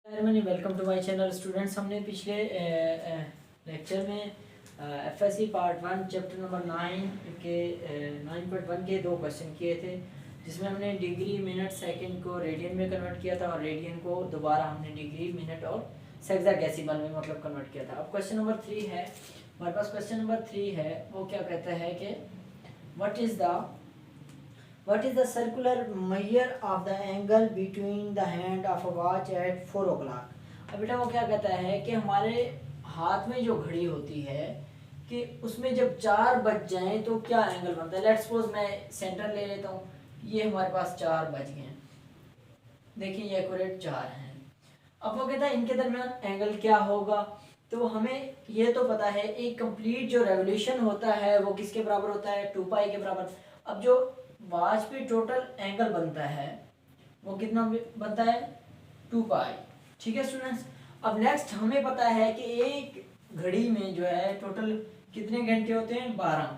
Welcome to my channel students. हमने पिछले lecture में एफएससी पार्ट 1 चैप्टर नंबर 9.1 के दो क्वेश्चन किए थे, जिसमें हमने डिग्री मिनट सेकंड को रेडियन में कन्वर्ट किया था और रेडियन को दोबारा हमने डिग्री मिनट और सेक्साडेसिमल में मतलब कन्वर्ट किया था। अब क्वेश्चन नंबर 3 है हमारे पास। क्वेश्चन नंबर 3 है वो क्या कहता है कि What is the circular measure of the angle between the hand of a watch at 4 o'clock? अब बेटा वो क्या कहता है कि हमारे हाथ में जो घड़ी होती है कि उसमें जब 4 बज जाएं तो क्या एंगल बनता है। लेट्स सपोज मैं सेंटर ले लेता हूँ, ये हमारे पास 4 बज गए, देखिए ये एक्यूरेट 4 हैं। अब वो कहता है इनके दरमियान एंगल क्या होगा। तो हमें ये तो पता है एक कंप्लीट जो रेवोल्यूशन होता है वो किसके बराबर होता है, 2 पाई के बराबर। अब जो वॉच पे टोटल एंगल बनता है वो कितना बनता है, 2 पाई। ठीक है स्टूडेंट्स। अब नेक्स्ट हमें पता है कि एक घड़ी में जो है टोटल कितने घंटे होते हैं, 12।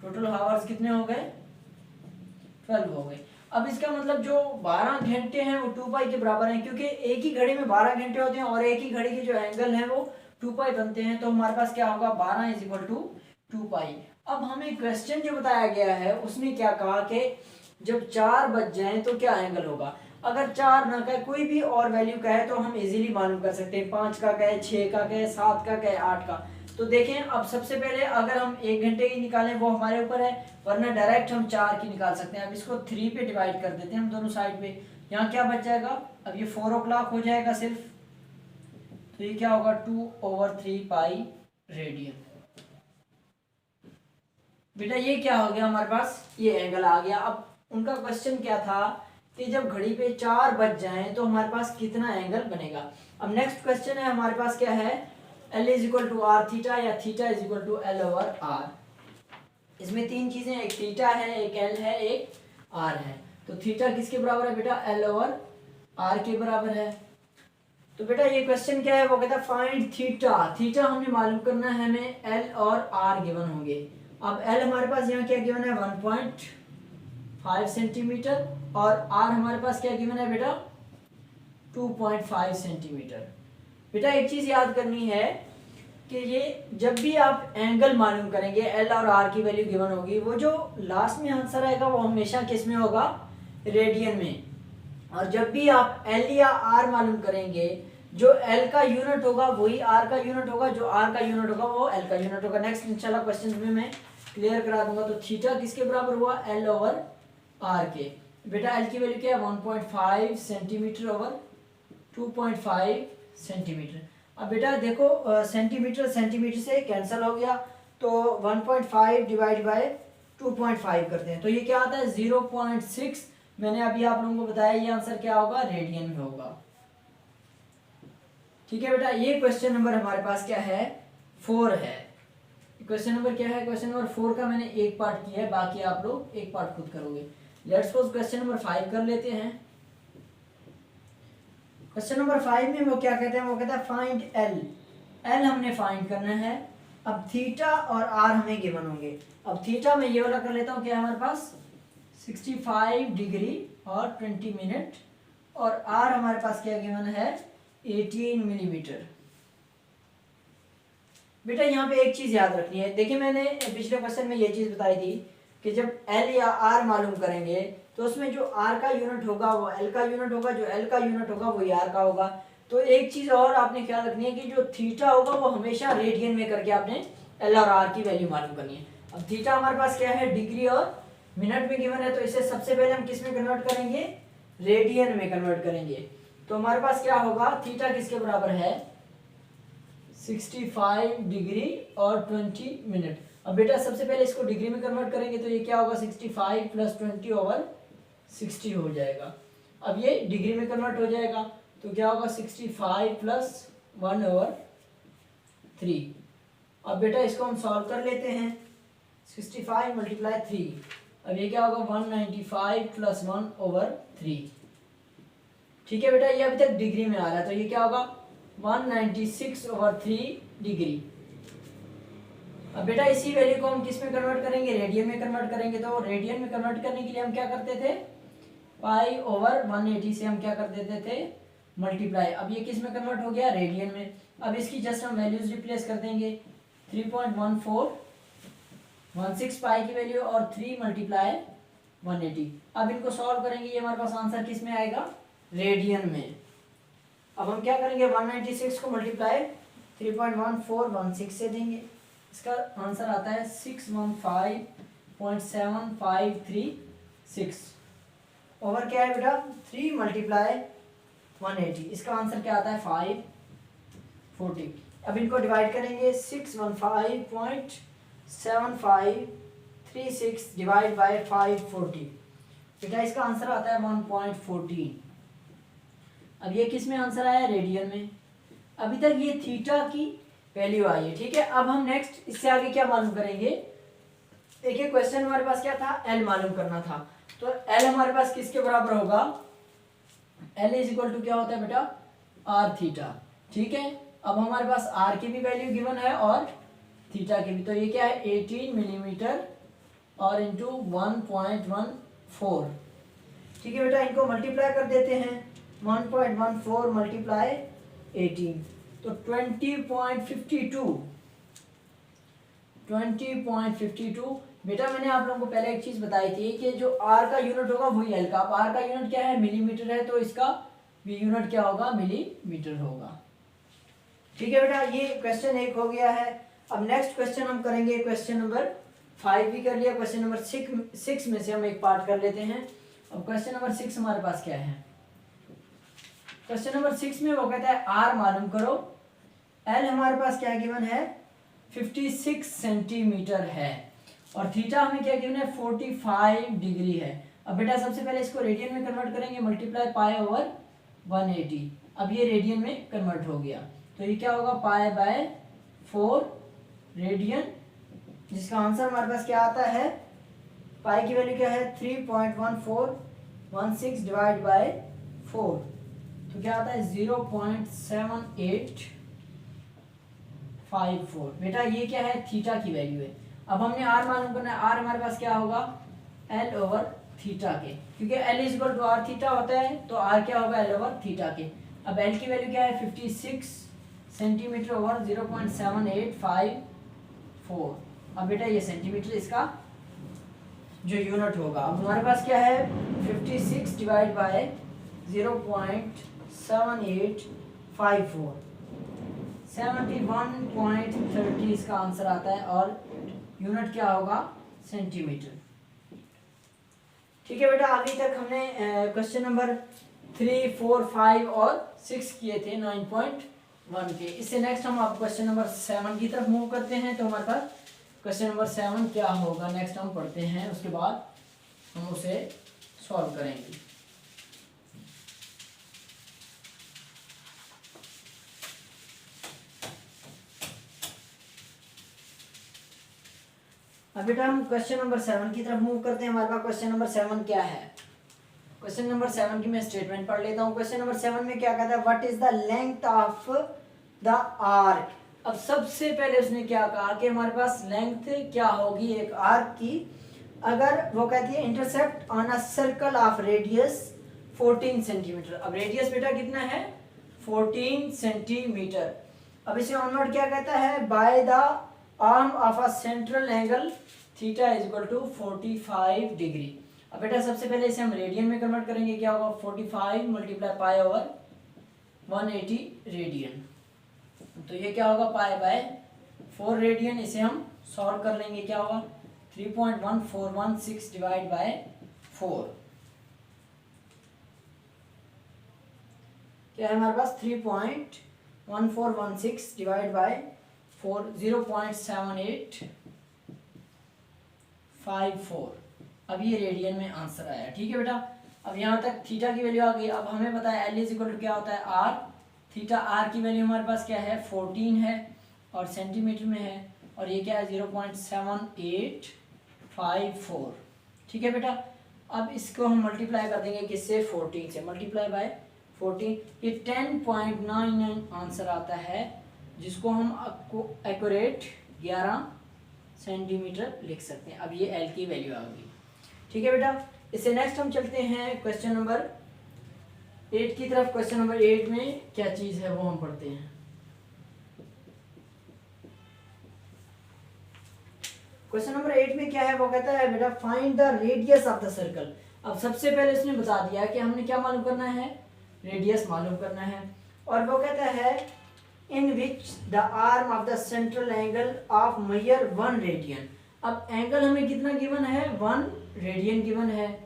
टोटल आवर्स कितने हो गए, 12 हो गए। अब इसका मतलब जो 12 घंटे हैं वो 2 पाई के बराबर हैं, क्योंकि एक ही घड़ी में 12 घंटे होते हैं और एक ही घड़ी के जो एंगल है वो 2 पाई बनते हैं। तो हमारे पास क्या होगा, 12 = 2 पाई। अब हमें क्वेश्चन जो बताया गया है उसने क्या कहा कि जब 4 बज जाए तो क्या एंगल होगा। अगर 4 ना कहे, कोई भी और वैल्यू का है तो हम इजीली मालूम कर सकते हैं, 5 का कहे, 6 का कहे, 7 का कहे, 8 का। तो देखें अब सबसे पहले अगर हम 1 घंटे की निकालें वो हमारे ऊपर है, वरना डायरेक्ट हम 4 की निकाल सकते हैं। अब इसको 3 पे डिवाइड कर देते हैं हम दोनों साइड पे। यहाँ क्या बच जाएगा, अब ये 4 o'clock हो जाएगा सिर्फ, तो ये क्या होगा 2/3 पाई रेडियन। बेटा ये क्या हो गया हमारे पास, ये एंगल आ गया। अब उनका क्वेश्चन क्या था कि जब घड़ी पे 4 बज जाएं तो हमारे पास कितना एंगल बनेगा। अब नेक्स्ट क्वेश्चन है हमारे पास क्या है, L = r थीटा या थीटा = L/r। इसमें 3 चीजें, एक थीटा है, एक L है, एक r है। तो थीटा किसके बराबर है बेटा, L/r के बराबर है। तो बेटा ये क्वेश्चन क्या है, वो कहता है फाइंड थीटा। थीटा हमने मालूम करना है, हमें L और r गिवन होंगे। अब L हमारे पास यहाँ क्या गिवन है, 1.5 सेंटीमीटर, और R हमारे पास क्या गिवन है बेटा, 2.5 सेंटीमीटर। बेटा एक चीज याद करनी है कि ये जब भी आप एंगल मालूम करेंगे, L और R की वैल्यू गिवन होगी, वो जो लास्ट में आंसर आएगा वो हमेशा किस में होगा, रेडियन में। और जब भी आप L या R मालूम करेंगे, जो L का यूनिट होगा वही R का यूनिट होगा, जो R का यूनिट होगा वो L का यूनिट होगा। नेक्स्ट इंशाल्लाह क्वेश्चन में मैं क्लियर करा दूंगा। तो थीटा किसके बराबर हुआ, L/r के। बेटा L की वैल्यू क्या है, 1.5 सेंटीमीटर ओवर 2.5 सेंटीमीटर। अब बेटा देखो सेंटीमीटर सेंटीमीटर से कैंसिल हो गया, तो 1.5 डिवाइड बाय 2.5 करते हैं तो ये क्या आता है, 0.6। मैंने अभी आप लोगों को बताया ये आंसर क्या होगा, रेडियन में होगा। ठीक है बेटा, ये क्वेश्चन नंबर हमारे पास क्या है, 4 है। क्वेश्चन नंबर क्या है, क्वेश्चन नंबर 4 का मैंने एक पार्ट किया है, बाकी आप लोग एक पार्ट खुद करोगे। लेट्स सपोज क्वेश्चन नंबर 5 कर लेते हैं। क्वेश्चन नंबर 5 में वो क्या कहते हैं, वो कहता है फाइंड L। L हमने फाइंड करना है। अब थीटा और R हमें गिवन होंगे। अब थीटा में ये वाला कर लेता हूँ, क्या हमारे पास 65 डिग्री और 20 मिनट, और R हमारे पास क्या गिवन है, 18 मिलीमीटर। बेटा यहाँ पे एक चीज याद रखनी है, देखिए मैंने पिछले क्वेश्चन में ये चीज बताई थी कि जब L या R मालूम करेंगे तो उसमें जो R का यूनिट होगा वो L का यूनिट होगा, जो L का यूनिट होगा वो R का होगा। तो एक चीज और आपने ख्याल रखनी है कि जो थीटा होगा वो हमेशा रेडियन में करके आपने L और R की वैल्यू मालूम करनी है। अब थीटा हमारे पास क्या है, डिग्री और मिनट में गिवन है, तो इसे सबसे पहले हम किस में कन्वर्ट करेंगे, रेडियन में कन्वर्ट करेंगे। तो हमारे पास क्या होगा, थीटा किसके बराबर है, 65 डिग्री और 20 मिनट। अब बेटा सबसे पहले इसको डिग्री में कन्वर्ट करेंगे तो ये क्या होगा, 65 + 20/60 हो जाएगा। अब ये डिग्री में कन्वर्ट हो जाएगा तो क्या होगा, 65 + 1/3। अब बेटा इसको हम सॉल्व कर लेते हैं, 65 × 3। अब ये क्या होगा, 195 + 1/3। ठीक है बेटा, ये अभी तक डिग्री में आ रहा है, तो ये क्या होगा, 196/3 डिग्री। अब बेटा इसी वैल्यू को हम किस में कन्वर्ट करेंगे, रेडियन में कन्वर्ट करेंगे। तो रेडियन में कन्वर्ट करने के लिए हम क्या करते थे, पाई ओवर 180 से हम क्या कर देते थे, मल्टीप्लाई। अब ये किस में कन्वर्ट हो गया, रेडियन में। अब इसकी जस्ट हम वैल्यूज रिप्लेस कर देंगे, 3.1416 पाई की वैल्यू और 3 मल्टीप्लाई 180। अब इनको सॉल्व करेंगे, ये हमारे पास आंसर किस में आएगा, रेडियन में। अब हम क्या करेंगे, 196 को मल्टीप्लाई 3.1416 से देंगे, इसका आंसर आता है 615.7536 ओवर क्या है बेटा, 3 मल्टीप्लाई 180, इसका आंसर क्या आता है 540। अब इनको डिवाइड करेंगे, 615.7536 डिवाइड बाय 540, बेटा इसका आंसर आता है 1.14। अब ये किस में आंसर आया, रेडियन में। अभी तक ये थीटा की वैल्यू आई है, ठीक है। अब हम नेक्स्ट इससे आगे क्या मालूम करेंगे, देखिए क्वेश्चन हमारे पास क्या था, एल मालूम करना था। तो एल हमारे पास किसके बराबर होगा, एल इज इक्वल टू क्या होता है बेटा, आर थीटा, ठीक है। अब हमारे पास आर की भी वैल्यू गिवन है और थीटा की भी, तो ये क्या है 18 मिलीमीटर और इंटू 1.14, ठीक है बेटा। इनको मल्टीप्लाई कर देते हैं, 1.14 मल्टीप्लाई 18 तो 20.52 बेटा। मैंने आप लोगों को पहले एक चीज बताई थी कि जो आर का यूनिट होगा वही एल का। अब आर का यूनिट क्या है, मिलीमीटर है, तो इसका भी यूनिट क्या होगा, मिलीमीटर होगा, ठीक है बेटा। ये क्वेश्चन 1 हो गया है। अब नेक्स्ट क्वेश्चन हम करेंगे, क्वेश्चन नंबर 5 भी कर लिया, क्वेश्चन नंबर 6 में से हम एक पार्ट कर लेते हैं। अब क्वेश्चन नंबर 6 हमारे पास क्या है, क्वेश्चन नंबर 6 में वो कहता है आर मालूम करो, एल हमारे पास क्या गिवन है 56 सेंटीमीटर है और थीटा हमें क्या गिवन है 45 डिग्री है। अब बेटा सबसे पहले इसको रेडियन में कन्वर्ट करेंगे, मल्टीप्लाई पाई ओवर 180। अब ये रेडियन में कन्वर्ट हो गया, तो ये क्या होगा, पाई बाय 4 रेडियन, जिसका आंसर हमारे पास क्या आता है, पाई की वैल्यू क्या है 3.1416 डिवाइड बाय 4, तो क्या आता है 0.7854। बेटा ये क्या है, थीटा की वैल्यू है। अब हमने आर मालूम करना है, आर हमारे पास क्या होगा, एल ओवर थीटा के, क्योंकि L is equal to R theta होता है, तो आर क्या होगा, एल ओवर थीटा के। अब एल की वैल्यू क्या है 56 सेंटीमीटर ओवर 0.7854। अब बेटा ये सेंटीमीटर इसका जो यूनिट होगा। अब हमारे पास क्या है 56 डिवाइड बाय 0.7854, 71.30 इसका आंसर आता है और यूनिट क्या होगा, सेंटीमीटर, ठीक है बेटा। अभी तक हमने क्वेश्चन नंबर 3, 4, 5 और 6 किए थे 9.1 के। इससे नेक्स्ट हम आप क्वेश्चन नंबर 7 की तरफ मूव करते हैं। तो हमारे पास क्वेश्चन नंबर 7 क्या होगा, नेक्स्ट हम पढ़ते हैं, उसके बाद हम उसे सॉल्व करेंगे। अब बेटा हम क्वेश्चन नंबर 7 की तरफ मूव करते हैं। हमारे पास क्वेश्चन नंबर 7 क्या है, क्वेश्चन नंबर 7 की मैं स्टेटमेंट पढ़ लेता हूँ। क्वेश्चन नंबर 7 में क्या कहता है, what is the length of the arc. अब सबसे पहले उसने क्या कहा कि हमारे पास लेंथ क्या होगी एक आर्क की, अगर वो कहती है intercept on a circle of radius 14 centimetre. अब रेडियस बेटा कितना है 14 सेंटीमीटर। अब इसे ऑनवर्ड क्या कहता है, by the arm of a central angle theta is equal to 45 degree. अब बेटा सबसे पहले इसे हम रेडियन में कन्वर्ट करेंगे, क्या होगा 45 मल्टीप्लाई पाई ओवर 180 रेडियन, तो ये क्या होगा पाई बाय 4 रेडियन। इसे हम सॉल्व कर लेंगे, क्या होगा 3.1416 डिवाइड बाय 4, क्या है हमारे पास 3.1416 डिवाइड बाय 4, 0.7854। अब ये रेडियन में आंसर आया, ठीक है बेटा। अब यहाँ तक थीटा की वैल्यू आ गई। अब हमें पता है एल इज इक्वल टू क्या होता है आर थीटा। आर की वैल्यू हमारे पास क्या है 14 है और सेंटीमीटर में है, और ये क्या है 0.7854, ठीक है बेटा। अब इसको हम मल्टीप्लाई कर देंगे किससे 14 से, मल्टीप्लाई बाय 14, ये 10.99 आंसर आता है, जिसको हम आपको एक्यूरेट 11 सेंटीमीटर लिख सकते हैं। अब ये एल की वैल्यू आ गई, ठीक है बेटा। इससे नेक्स्ट हम चलते हैं क्वेश्चन नंबर 8 की तरफ। क्वेश्चन नंबर 8 में क्या चीज़ है वो हम पढ़ते हैं। क्वेश्चन नंबर 8 में क्या है वो कहता है बेटा find the radius of the circle. अब सबसे पहले इसने बता दिया कि हमने क्या मालूम करना है, रेडियस मालूम करना है। और वो कहता है in which the arm of the central angle of measure 1 radian. अब एंगल हमें कितना गिवन है, 1 रेडियन गिवन है।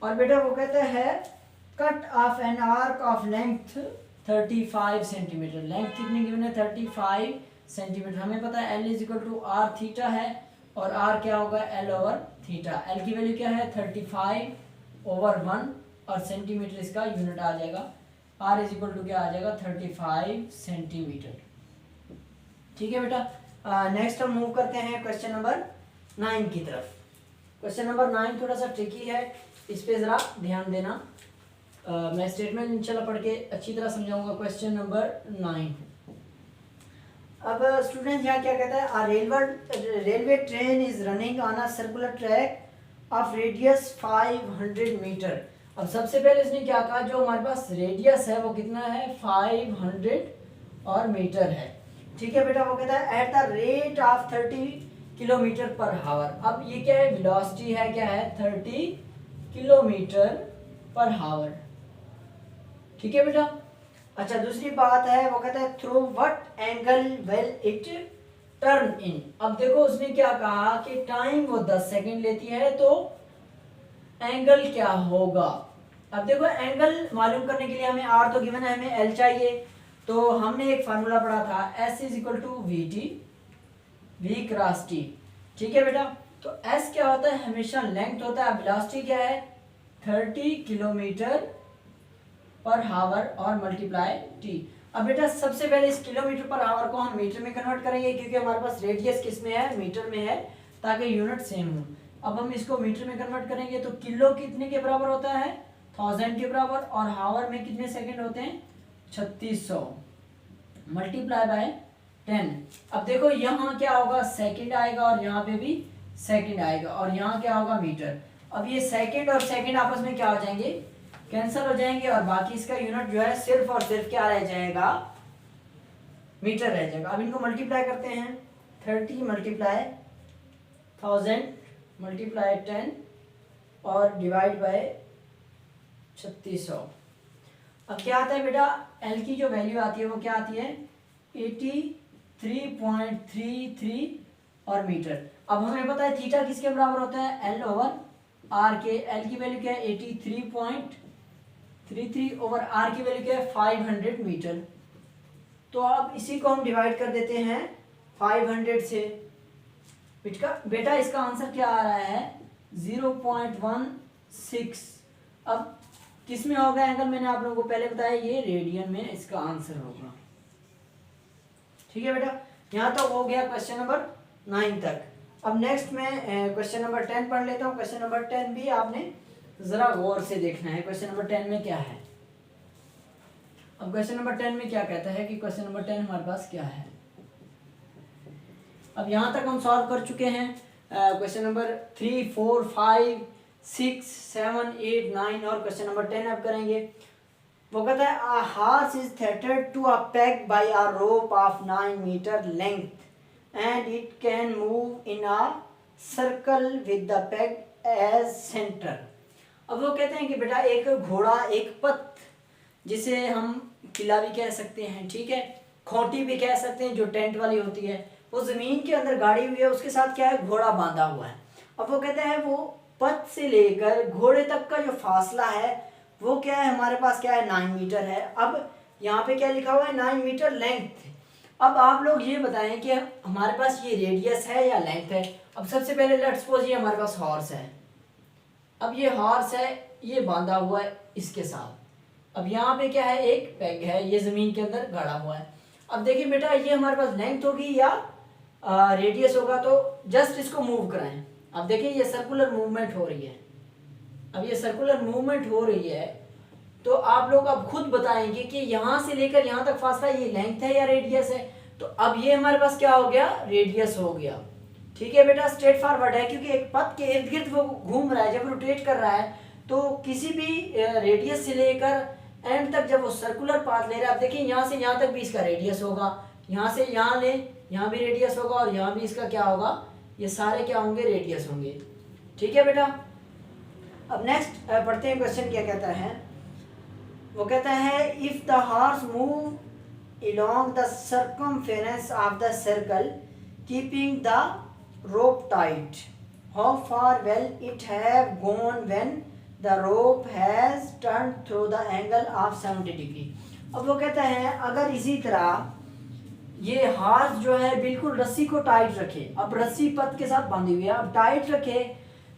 और बेटा वो कहता है cut off an arc of length 35 centimetre. Length कितनी गिवन है, 35 सेंटीमीटर। हमें पता है L is equal to R theta है और R क्या होगा, L ओवर थीटा। L की वैल्यू क्या है, 35/1 और सेंटीमीटर इसका यूनिट आ जाएगा। R इज इक्वल टू क्या आ जाएगा, 35 सेंटीमीटर। ठीक है बेटा। नेक्स्ट हम मूव करते हैं क्वेश्चन नंबर 9 की तरफ। क्वेश्चन नंबर 9 थोड़ा सा ट्रिकी है, इस पे ज़रा ध्यान देना। मैं स्टेटमेंट इंशाल्लाह पढ़ के अच्छी तरह समझाऊंगा। Question number 9। अब स्टूडेंट यहाँ क्या कहता है, railway train is running on a circular track of radius 500 metre. अब सबसे पहले इसने क्या कहा, जो हमारे पास रेडियस है वो कितना है, 500 और मीटर है। ठीक है बेटा। वो कहता है at the rate of 30 kilometre पर हावर। अब ये क्या है, वेलोसिटी है, क्या है, 30 किलोमीटर पर हावर। ठीक है बेटा। अच्छा दूसरी बात है, वो कहता है through what angle will it turn in. अब देखो उसने क्या कहा कि टाइम वो 10 सेकंड लेती है, तो एंगल क्या होगा। अब देखो एंगल मालूम करने के लिए हमें आर तो गिवन है, हमें एल चाहिए। तो हमने एक फार्मूला पढ़ा था, S is equal to V T, V cross T. ठीक है बेटा। तो एस क्या होता है, हमेशा लेंथ होता है। वेलोसिटी क्या है, 30 किलोमीटर पर हावर और मल्टीप्लाई टी। अब बेटा सबसे पहले इस किलोमीटर पर हावर को हम मीटर में कन्वर्ट करेंगे, क्योंकि हमारे पास रेडियस किस में है, मीटर में है, ताकि यूनिट सेम हो। अब हम इसको मीटर में कन्वर्ट करेंगे तो किलो कितने के बराबर होता है, 1000 के बराबर, और हावर में कितने सेकंड होते हैं, 3600 मल्टीप्लाई बाय 10। अब देखो यहाँ क्या होगा, सेकंड आएगा और यहाँ पे भी सेकंड आएगा, और यहाँ क्या होगा, मीटर। अब ये सेकंड और सेकंड आपस में क्या हो जाएंगे, कैंसिल हो जाएंगे, और बाकी इसका यूनिट जो है सिर्फ और सिर्फ क्या रह जाएगा, मीटर रह जाएगा। अब इनको मल्टीप्लाई करते हैं, 30 मल्टीप्लाई 1000 मल्टीप्लाई 10 और डिवाइड बाय 3600। अब क्या आता है बेटा, एल की जो वैल्यू आती है वो क्या आती है, 83.33 और मीटर। अब हमें पता है थीटा किसके बराबर होता है, एल ओवर आर के। एल की वैल्यू क्या है, 83.33 ओवर आर की वैल्यू क्या है, 500 मीटर। तो अब इसी को हम डिवाइड कर देते हैं 500 से। बेटा इसका आंसर क्या आ रहा है, 0.16। अब किस में होगा एंगल, मैंने आप लोगों को पहले बताया, ये रेडियन में इसका आंसर होगा। ठीक है बेटा। यहाँ तक हो गया क्वेश्चन नंबर 9 तक। अब नेक्स्ट में क्वेश्चन नंबर 10 पढ़ लेता हूँ। क्वेश्चन नंबर 10 भी आपने जरा गौर से देखना है। क्वेश्चन नंबर 10 में क्या है। अब क्वेश्चन नंबर 10 में क्या कहता है कि क्वेश्चन नंबर 10 हमारे पास क्या है। अब यहाँ तक हम सॉल्व कर चुके हैं। क्वेश्चन नंबर 3, 4, 5, 6, 7, 8, 9 और क्वेश्चन नंबर 10 अब करेंगे। वो कहता है a horse is tethered to a peg by a rope of 9 meter length and it can move in a circle with the peg as center। अब वो कहते हैं कि बेटा एक घोड़ा, एक पत, जिसे हम किला भी कह सकते हैं, ठीक है, खोटी भी कह सकते हैं, जो टेंट वाली होती है, वो जमीन के अंदर गाड़ी हुई है, उसके साथ क्या है, घोड़ा बांधा हुआ है। अब वो कहते हैं वो पत से लेकर घोड़े तक का जो फासला है वो क्या है, हमारे पास क्या है, 9 मीटर है। अब यहाँ पे क्या लिखा हुआ है, 9 मीटर लेंथ। अब आप लोग ये बताएं कि हमारे पास ये रेडियस है या लेंथ है। अब सबसे पहले लेट्स सपोज ये हमारे पास हॉर्स है। अब ये हॉर्स है, ये बांधा हुआ है इसके साथ। अब यहाँ पे क्या है, एक पेग है, ये ज़मीन के अंदर गाड़ा हुआ है। अब देखिए बेटा ये हमारे पास लेंथ होगी या रेडियस होगा, तो जस्ट इसको मूव कराएं। अब देखिए ये सर्कुलर मूवमेंट हो रही है। अब ये सर्कुलर मूवमेंट हो रही है, तो आप लोग अब खुद बताएंगे कि यहाँ से लेकर यहाँ तक फासला ये लेंथ है या रेडियस है। तो अब ये हमारे पास क्या हो गया, रेडियस हो गया। ठीक है बेटा, स्ट्रेट फॉरवर्ड है क्योंकि एक पथ के इर्द गिर्द वो घूम रहा है। जब रोटेट कर रहा है तो किसी भी रेडियस से लेकर एंड तक जब वो सर्कुलर पाथ ले रहा है, आप देखिए यहाँ से यहाँ तक भी इसका रेडियस होगा, यहाँ से यहाँ ले यहाँ भी रेडियस होगा और यहाँ भी इसका क्या होगा, ये सारे क्या होंगे, रेडियस होंगे। ठीक है बेटा, अब नेक्स्ट पढ़ते हैं क्वेश्चन क्या कहता है। वो कहता है if the horse move along the circumference of the circle keeping the rope tight, how far will it have gone when the rope has turned through the angle of 70 degree। अब वो कहता है अगर इसी तरह ये हॉर्स जो है बिल्कुल रस्सी को टाइट रखे, अब रस्सी पथ के साथ बांधी हुई है, अब टाइट रखे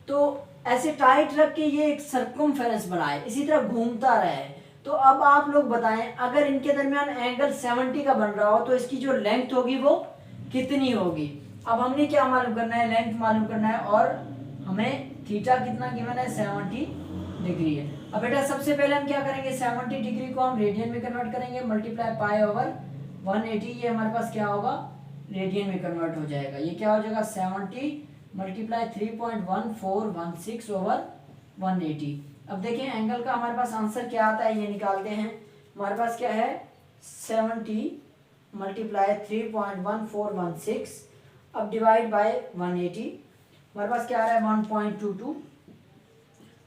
तो ऐसे टाइट रख के ये एक सर्कमफेरेंस बनाए, इसी तरह घूमता रहे। तो अब आप लोग बताएं अगर इनके दरमियान एंगल 70 का बन रहा हो तो इसकी जो लेंथ होगी वो कितनी होगी। अब हमने क्या मालूम करना है, लेंथ मालूम करना है और हमें थीटा कितना गिवन है, 70 डिग्री है। अब बेटा सबसे पहले हम क्या करेंगे, 70 डिग्री को हम रेडियन में कन्वर्ट करेंगे, मल्टीप्लाई पाई ओवर 180, ये हमारे पास क्या होगा, रेडियन में कन्वर्ट हो जाएगा। ये क्या हो जाएगा, 70 मल्टीप्लाई 3.1416 ओवर 180। अब देखें एंगल का हमारे पास आंसर क्या आता है, ये निकालते हैं। हमारे पास क्या है, 70 मल्टीप्लाई 3.1416, अब डिवाइड बाय 180, हमारे पास क्या आ रहा है 1.22।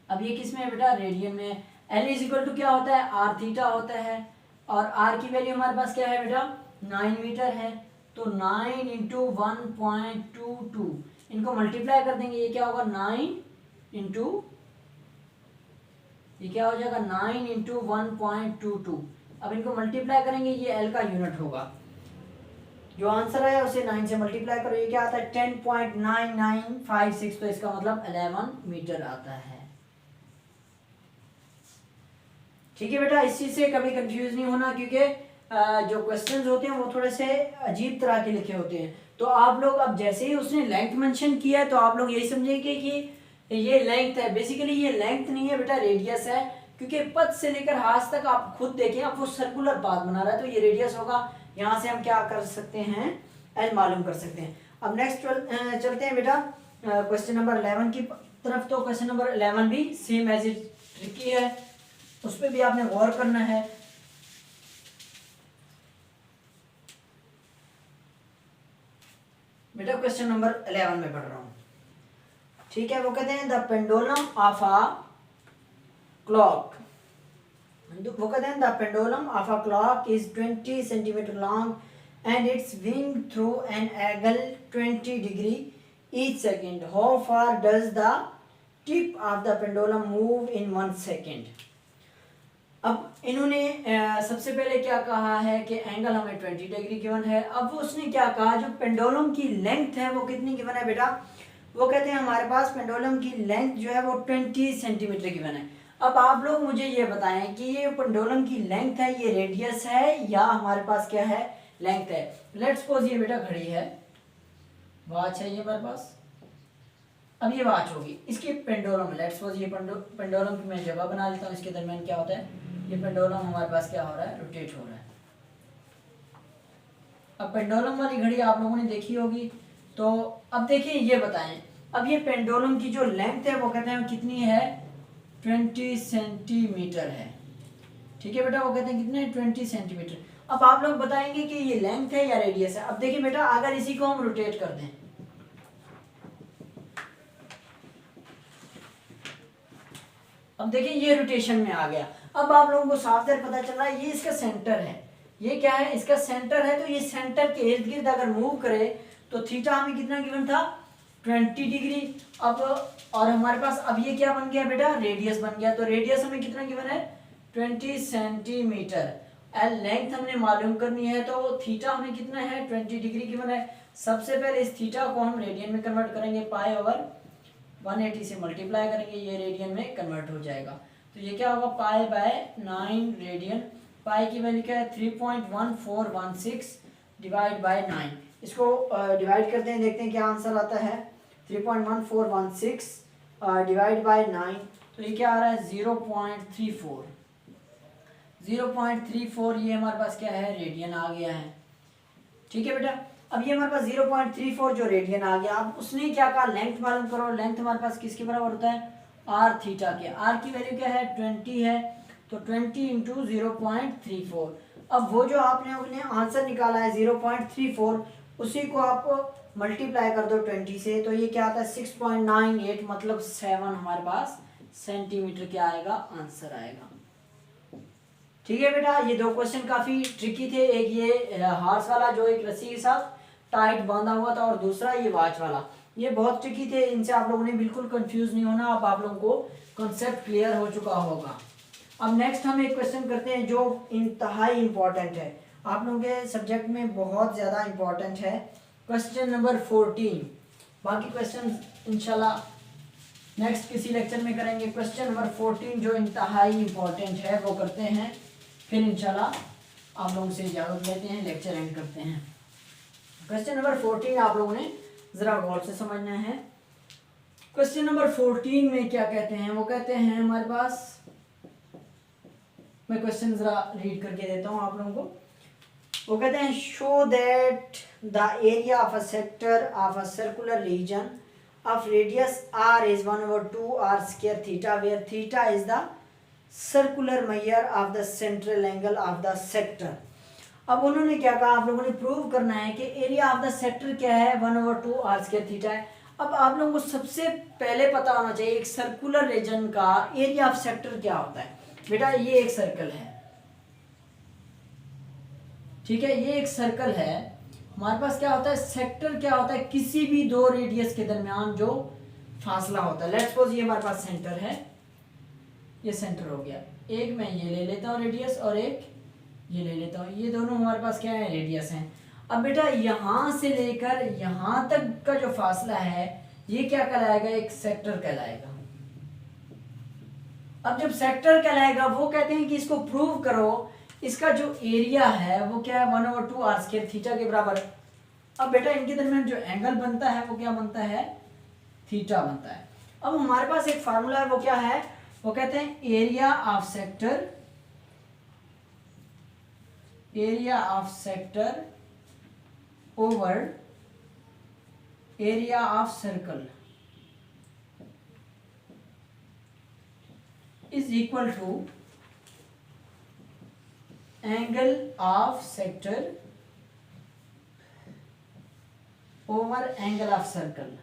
अब ये किस में है बेटा, रेडियन में। एल इज इक्वल टू क्या होता है, आर थीटा होता है और आर की वैल्यू हमारे पास क्या है बेटा, 9 मीटर है। तो 9 इंटू 1.22, इनको मल्टीप्लाई कर देंगे, ये क्या होगा 9 इंटू, ये क्या हो जाएगा 9 इंटू 1.22। अब इनको मल्टीप्लाई करेंगे, ये एल का यूनिट होगा। जो आंसर है उसे 9 से मल्टीप्लाई करो, ये क्या आता है 10.9956, तो इसका मतलब 11 मीटर आता है। ठीक है बेटा, इस चीज से कभी कंफ्यूज नहीं होना क्योंकि जो क्वेश्चंस होते हैं वो थोड़े से अजीब तरह के लिखे होते हैं। तो आप लोग अब जैसे ही उसने लेंथ मेंशन किया है तो आप लोग यही समझेंगे कि ये लेंथ है। बेसिकली ये लेंथ नहीं है बेटा, रेडियस है, क्योंकि पथ से लेकर हाथ तक आप खुद देखें, आप वो सर्कुलर पाथ बना रहा है तो ये रेडियस होगा। यहाँ से हम क्या कर सकते हैं, एल मालूम कर सकते हैं। अब नेक्स्ट चलते हैं बेटा क्वेश्चन नंबर 11 की तरफ। तो क्वेश्चन नंबर 11 भी सेम एज इट ट्रिकी है, उस पर भी आपने गौर करना है। बेटा क्वेश्चन नंबर 11 में पढ़ रहा हूँ, ठीक है। वो कहते हैं the pendulum of a clock, वो कहते हैं the pendulum of a clock is 20 centimetre long and it's wing through an angle 20 degree each second, how far does the tip of the pendulum move in 1 second. अब इन्होंने सबसे पहले क्या कहा है कि एंगल हमें 20 डिग्री गिवन है। अब वो उसने क्या कहा, जो पेंडुलम की लेंथ है वो कितनी गिवन है बेटा, वो कहते हैं हमारे पास पेंडुलम की लेंथ जो है वो 20 सेंटीमीटर गिवन है। अब आप लोग मुझे ये बताएं कि ये पेंडुलम की लेंथ है, ये रेडियस है या हमारे पास क्या है, लेंथ है। लेट्स सपोज ये बेटा घड़ी है, वॉच है ये हमारे पास, अब ये वॉच होगी, इसकी पेंडुलम, लेट्स सपोज ये पेंडुलम की मैं जगह बना लेता हूँ, इसके दरमियान क्या होता है, ये पेंडुलम हमारे पास क्या हो रहा है, रोटेट हो रहा है। अब पेंडुलम वाली घड़ी आप लोगों ने देखी होगी। तो अब देखिए ये बताएं, अब ये पेंडुलम की जो लेंथ है वो कहते हैं कितनी है, 20 सेंटीमीटर है। ठीक है बेटा, वो कहते हैं कितने, 20 सेंटीमीटर। अब आप लोग बताएंगे कि ये लेंथ है या रेडियस है। अब देखिए बेटा, अगर इसी को हम रोटेट कर दें, अब देखिए ये रोटेशन में आ गया। अब आप लोगों को साफ तौर पता चल रहा है ये इसका सेंटर है, ये क्या है, इसका सेंटर है। तो ये सेंटर के इर्द गिर्द अगर मूव करे तो थीटा हमें कितना गिवन था, 20 डिग्री। अब और हमारे पास अब ये क्या बन गया बेटा, रेडियस बन गया। तो रेडियस हमें कितना गिवन है, 20 सेंटीमीटर। एल लेंथ हमने मालूम करनी है, तो थीटा हमें कितना है, 20 डिग्री गिवन है। सबसे पहले इस थीटा को हम रेडियन में कन्वर्ट करेंगे, पाई ओवर 180 से मल्टीप्लाई करेंगे, ये रेडियन में कन्वर्ट हो जाएगा। तो ये क्या होगा, पाई बाय 9 रेडियन। पाई की वैल्यू क्या है, 3.1416 डिवाइड बाय 9। इसको डिवाइड करते हैं, देखते हैं क्या आंसर आता है। 3.1416 डिवाइड बाय 9, तो ये क्या आ रहा है, 0.34। 0.34 ये हमारे पास क्या है, रेडियन आ गया है। ठीक है बेटा, अब ये हमारे पास 0.34 जो रेडियन आ गया। अब उसने क्या कहा, लेंथ मालूम करो। लेंथ हमारे पास किसके बराबर होता है, आर थीटा के। आर की वैल्यू क्या है, 20 है, तो 20 इंटू 0.34। अब वो जो आपने आंसर निकाला है 0.34, उसी को आप मल्टीप्लाई कर दो 20 से, तो ये क्या आता है 6.98, मतलब 7 हमारे पास सेंटीमीटर क्या आएगा, आंसर आएगा। ठीक है बेटा, ये दो क्वेश्चन काफी ट्रिकी थे। एक ये हार्स वाला जो एक रस्सी के साथ टाइट बांधा हुआ था, और दूसरा ये वॉच वाला, ये बहुत ट्रिकी थे। इनसे आप लोगों ने बिल्कुल कंफ्यूज नहीं होना। अब आप लोगों को कॉन्सेप्ट क्लियर हो चुका होगा। अब नेक्स्ट हम एक क्वेश्चन करते हैं जो इंतहाई इंपॉर्टेंट है, आप लोगों के सब्जेक्ट में बहुत ज़्यादा इंपॉर्टेंट है। Question number 14। बाकी क्वेश्चन इंशाल्लाह नेक्स्ट किसी लेक्चर में करेंगे। क्वेश्चन नंबर 14 जो इंतहाई इंपॉर्टेंट है वो करते हैं, फिर इंशाल्लाह आप लोगों से इजाज़त लेते हैं, लेक्चर एंड करते हैं। क्वेश्चन नंबर 14 आप लोगों ने ज़रा गौर से समझना है। क्वेश्चन नंबर 14 में क्या कहते हैं, वो कहते हैं हमारे पास, मैं क्वेश्चन ज़रा रीड करके देता हूँ आप लोगों को। वो कहते हैं show that the area of a sector of a circular region of radius r is 1/2 r square theta, where theta is the circular measure of the central angle of the sector। अब उन्होंने क्या कहा, आप लोगों ने prove करना है कि एरिया ऑफ द सेक्टर क्या है, 1/2 r square थीटा है। अब आप लोगों को सबसे पहले पता होना चाहिए एक सर्कुलर रीजन का एरिया ऑफ सेक्टर क्या होता है। बेटा ये एक सर्कल है, ठीक है, ये एक सर्कल है। हमारे पास क्या होता है, सेक्टर क्या होता है, किसी भी दो रेडियस के दरमियान जो फासला होता है। लेट्स सपोज ये हमारे पास सेंटर है, ये सेंटर हो गया। एक मैं ये ले लेता हूँ रेडियस, और एक ये ले लेता हूँ, ये दोनों हमारे पास क्या है, रेडियस हैं। अब बेटा यहाँ से लेकर यहाँ तक का जो फासला है ये क्या कहलाएगा, एक सेक्टर कहलाएगा। अब जब सेक्टर कहलाएगा, वो कहते हैं कि इसको प्रूव करो, इसका जो एरिया है वो क्या है, 1/2 r स्क्वायर थीटा के बराबर। अब बेटा इनके दरमियान जो एंगल बनता है वो क्या बनता है, थीटा बनता है। अब हमारे पास एक फार्मूला है, वो क्या है, वो कहते हैं area of sector, area of sector over area of circle is equal to angle of sector over angle of circle.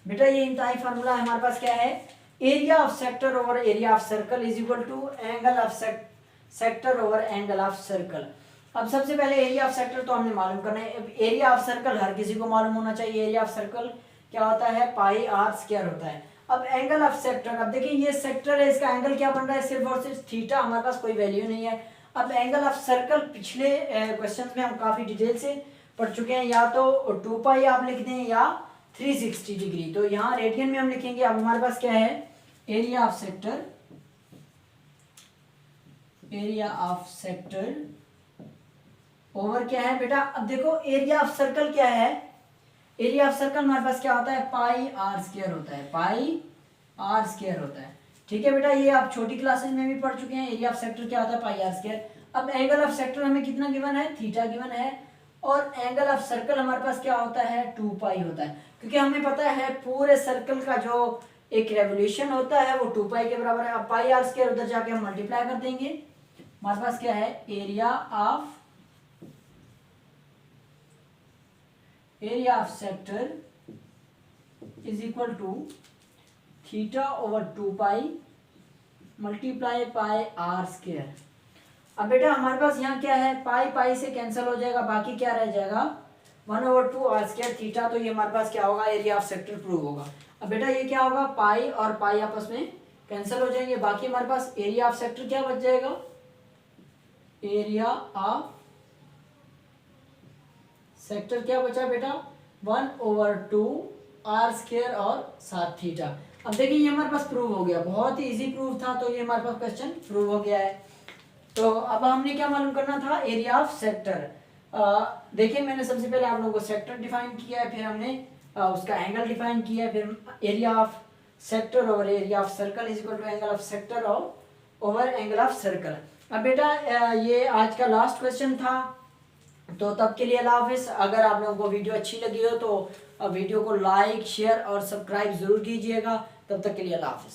बेटा ये इंतहाई फार्मूला है हमारे पास, क्या है, area of sector over area of circle is equal to angle of sector over angle of circle. अब सबसे पहले एरिया ऑफ सेक्टर तो हमने मालूम करना है। एरिया ऑफ सर्कल हर किसी को मालूम होना चाहिए। एरिया ऑफ सर्कल क्या होता है, पाई आर स्क्वायर होता है। अब एंगल ऑफ सेक्टर, अब देखिए ये सेक्टर है, इसका एंगल क्या बन रहा है, सिर्फ और सिर्फ थीटा, हमारे पास कोई वैल्यू नहीं है। अब एंगल ऑफ सर्कल पिछले क्वेश्चंस में हम काफ़ी डिटेल से पढ़ चुके हैं, या तो 2 पाई आप लिख दें या 360 डिग्री, तो यहाँ रेडियन में हम लिखेंगे। अब हमारे पास क्या है, area of sector, area of sector over क्या है बेटा, अब देखो एरिया ऑफ सर्कल क्या है, एरिया ऑफ सर्कल हमारे पास क्या होता है, पाई आर स्क्वायर होता है, पाई आर स्क्वायर होता है। ठीक है बेटा, ये आप छोटी क्लासेस में भी पढ़ चुके हैं। एरिया ऑफ सेक्टर क्या होता है, पाई आर स्क्वायर। अब एंगल ऑफ सेक्टर हमें कितना गिवन है, थीटा गिवन है, और एंगल ऑफ सर्कल हमारे पास क्या होता है, 2 पाई होता है, क्योंकि हमें पता है पूरे सर्कल का जो एक रेवोल्यूशन होता है वो 2 पाई के बराबर है। अब पाई आर स्क्वायर उधर जाके हम मल्टीप्लाई कर देंगे, हमारे पास क्या है, area of sector is equal to theta over 2 pi multiply pi R square. अब बेटा हमारे पास यहाँ क्या है, पाई पाई से कैंसिल हो जाएगा, बाकी क्या रह जाएगा, 1/2 आर स्क्वायर थीटा। तो ये हमारे पास क्या होगा, एरिया ऑफ सेक्टर प्रूव होगा। अब बेटा ये क्या होगा, पाई और पाई आपस में कैंसिल हो जाएंगे, बाकी हमारे पास एरिया ऑफ सेक्टर क्या बच जाएगा, एरिया ऑफ सेक्टर क्या बचा बेटा, 1/2 आर स्क्वायर और साथ थीटा। अब देखिए ये हमारे पास प्रूव हो गया, बहुत ही इजी प्रूव था, तो ये हमारे पास क्वेश्चन प्रूव हो गया है। तो अब हमने क्या मालूम करना था, एरिया ऑफ सेक्टर। देखिए मैंने सबसे पहले आप लोगों को सेक्टर डिफाइन किया है, फिर हमने उसका एंगल डिफाइन किया है, फिर area of sector over area of circle is equal to angle of sector और ओवर एंगल ऑफ सर्कल। अब बेटा ये आज का लास्ट क्वेश्चन था, तो तब के लिए अल्लाह हाफिज़। अगर आप लोगों को वीडियो अच्छी लगी हो तो वीडियो को लाइक शेयर और सब्सक्राइब ज़रूर कीजिएगा। तब तक के लिए अल्लाह हाफिज़।